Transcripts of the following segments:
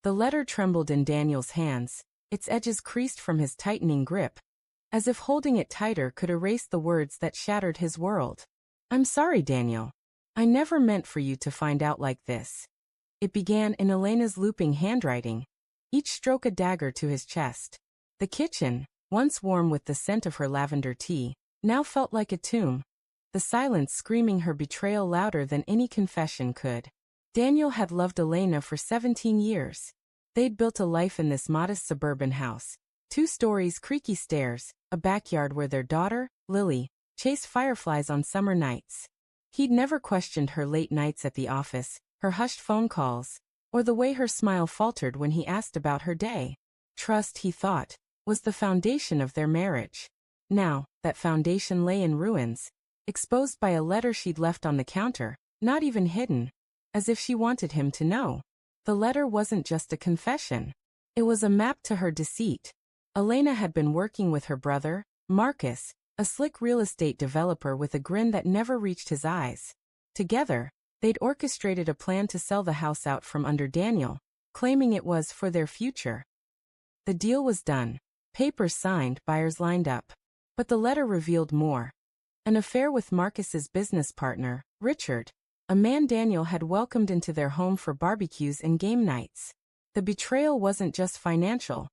The letter trembled in Daniel's hands, its edges creased from his tightening grip, as if holding it tighter could erase the words that shattered his world. "I'm sorry, Daniel. I never meant for you to find out like this." It began in Elena's looping handwriting, each stroke a dagger to his chest. The kitchen, once warm with the scent of her lavender tea, now felt like a tomb, the silence screaming her betrayal louder than any confession could. Daniel had loved Elena for 17 years. They'd built a life in this modest suburban house. 2 stories, creaky stairs, a backyard where their daughter, Lily, chased fireflies on summer nights. He'd never questioned her late nights at the office, her hushed phone calls, or the way her smile faltered when he asked about her day. Trust, he thought, was the foundation of their marriage. Now, that foundation lay in ruins, exposed by a letter she'd left on the counter, not even hidden, as if she wanted him to know. The letter wasn't just a confession. It was a map to her deceit. Elena had been working with her brother, Marcus, a slick real estate developer with a grin that never reached his eyes. Together, they'd orchestrated a plan to sell the house out from under Daniel, claiming it was for their future. The deal was done. Papers signed, buyers lined up. But the letter revealed more. An affair with Marcus's business partner, Richard, a man Daniel had welcomed into their home for barbecues and game nights. The betrayal wasn't just financial.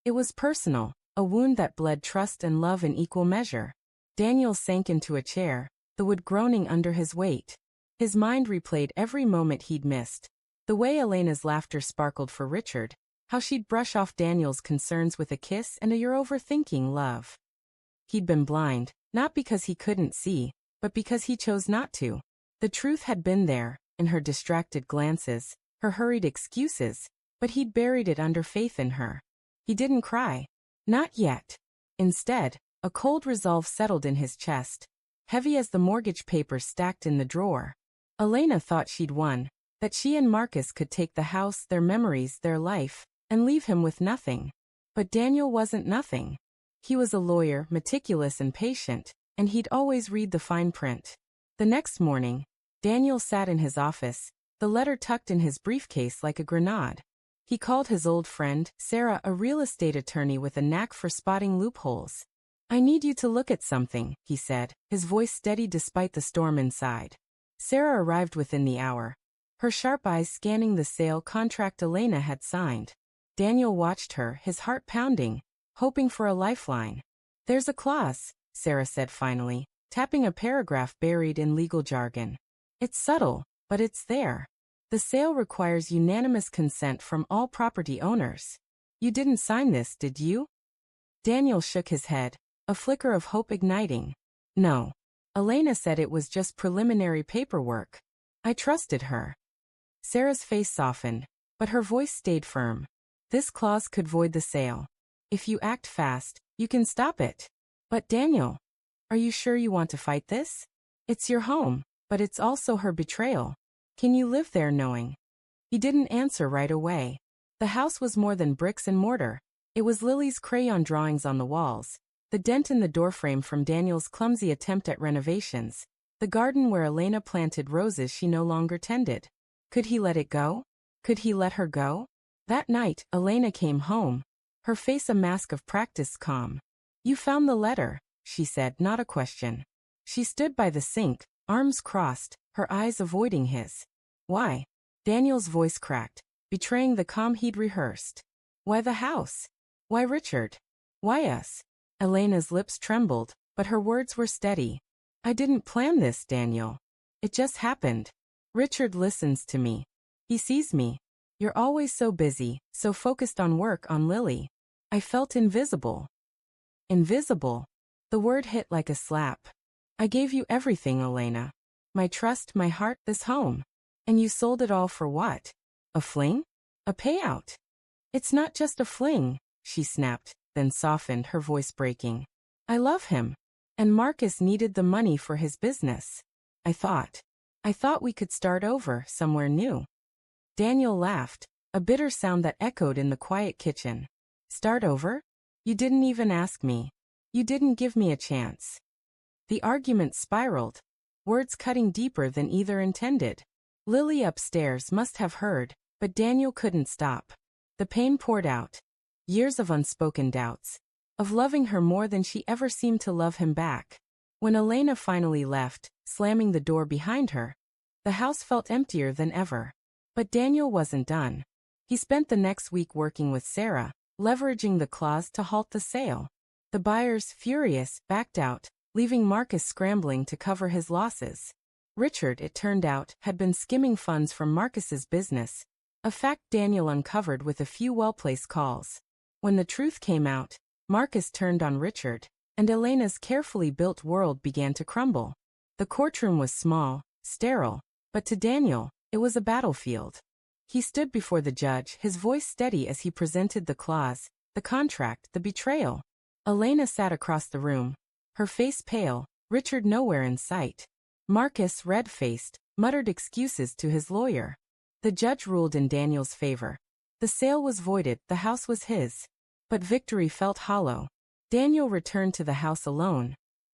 It was personal, a wound that bled trust and love in equal measure. Daniel sank into a chair, the wood groaning under his weight. His mind replayed every moment he'd missed. The way Elena's laughter sparkled for Richard, how she'd brush off Daniel's concerns with a kiss and a "you're overthinking" love. He'd been blind, not because he couldn't see, but because he chose not to. The truth had been there, in her distracted glances, her hurried excuses, but he'd buried it under faith in her. He didn't cry. Not yet. Instead, a cold resolve settled in his chest, heavy as the mortgage papers stacked in the drawer. Elena thought she'd won, that she and Marcus could take the house, their memories, their life, and leave him with nothing. But Daniel wasn't nothing. He was a lawyer, meticulous and patient, and he'd always read the fine print. The next morning, Daniel sat in his office, the letter tucked in his briefcase like a grenade. He called his old friend, Sarah, a real estate attorney with a knack for spotting loopholes. "I need you to look at something," he said, his voice steady despite the storm inside. Sarah arrived within the hour, her sharp eyes scanning the sale contract Elena had signed. Daniel watched her, his heart pounding, hoping for a lifeline. "There's a clause," Sarah said finally, tapping a paragraph buried in legal jargon. "It's subtle, but it's there. The sale requires unanimous consent from all property owners. You didn't sign this, did you?" Daniel shook his head, a flicker of hope igniting. "No. Elena said it was just preliminary paperwork. I trusted her." Sarah's face softened, but her voice stayed firm. "This clause could void the sale. If you act fast, you can stop it." "But Daniel, are you sure you want to fight this? It's your home, but it's also her betrayal. Can you live there knowing?" He didn't answer right away. The house was more than bricks and mortar. It was Lily's crayon drawings on the walls, the dent in the doorframe from Daniel's clumsy attempt at renovations, the garden where Elena planted roses she no longer tended. Could he let it go? Could he let her go? That night, Elena came home, her face a mask of practiced calm. "You found the letter," she said, not a question. She stood by the sink, arms crossed, her eyes avoiding his. "Why?" Daniel's voice cracked, betraying the calm he'd rehearsed. "Why the house? Why Richard? Why us?" Elena's lips trembled, but her words were steady. "I didn't plan this, Daniel. It just happened. Richard listens to me. He sees me. You're always so busy, so focused on work, on Lily. I felt invisible." Invisible. The word hit like a slap. "I gave you everything, Elena. My trust, my heart, this home. And you sold it all for what? A fling? A payout?" "It's not just a fling," she snapped, then softened, her voice breaking. "I love him. And Marcus needed the money for his business. I thought we could start over, somewhere new." Daniel laughed, a bitter sound that echoed in the quiet kitchen. "Start over? You didn't even ask me. You didn't give me a chance." The argument spiraled, words cutting deeper than either intended. Lily upstairs must have heard, but Daniel couldn't stop. The pain poured out. Years of unspoken doubts. Of loving her more than she ever seemed to love him back. When Elena finally left, slamming the door behind her, the house felt emptier than ever. But Daniel wasn't done. He spent the next week working with Sarah, leveraging the clause to halt the sale. The buyers, furious, backed out, leaving Marcus scrambling to cover his losses. Richard, it turned out, had been skimming funds from Marcus's business, a fact Daniel uncovered with a few well-placed calls. When the truth came out, Marcus turned on Richard, and Elena's carefully built world began to crumble. The courtroom was small, sterile, but to Daniel, it was a battlefield. He stood before the judge, his voice steady as he presented the clause, the contract, the betrayal. Elena sat across the room, her face pale, Richard nowhere in sight. Marcus, red-faced, muttered excuses to his lawyer. The judge ruled in Daniel's favor. The sale was voided, the house was his. But victory felt hollow. Daniel returned to the house alone.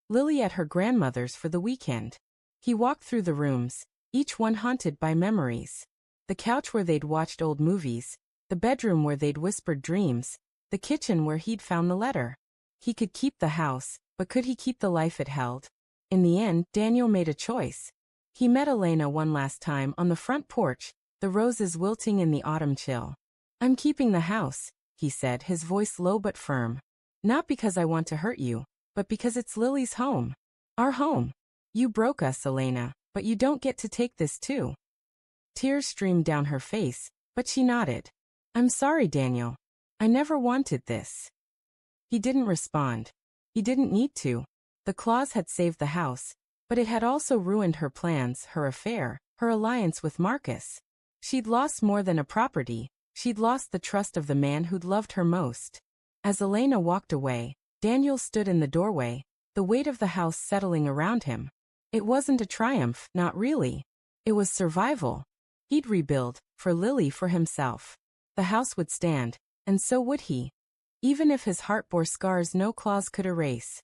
Lily at her grandmother's for the weekend. He walked through the rooms, each one haunted by memories. The couch where they'd watched old movies, the bedroom where they'd whispered dreams, the kitchen where he'd found the letter. He could keep the house, but could he keep the life it held? In the end, Daniel made a choice. He met Elena one last time on the front porch, the roses wilting in the autumn chill. "I'm keeping the house," he said, his voice low but firm. "Not because I want to hurt you, but because it's Lily's home. Our home. You broke us, Elena, but you don't get to take this too." Tears streamed down her face, but she nodded. "I'm sorry, Daniel. I never wanted this." He didn't respond. He didn't need to. The clause had saved the house, but it had also ruined her plans, her affair, her alliance with Marcus. She'd lost more than a property. She'd lost the trust of the man who'd loved her most. As Elena walked away, Daniel stood in the doorway, the weight of the house settling around him. It wasn't a triumph, not really. It was survival. He'd rebuild, for Lily, for himself. The house would stand, and so would he. Even if his heart bore scars no clause could erase.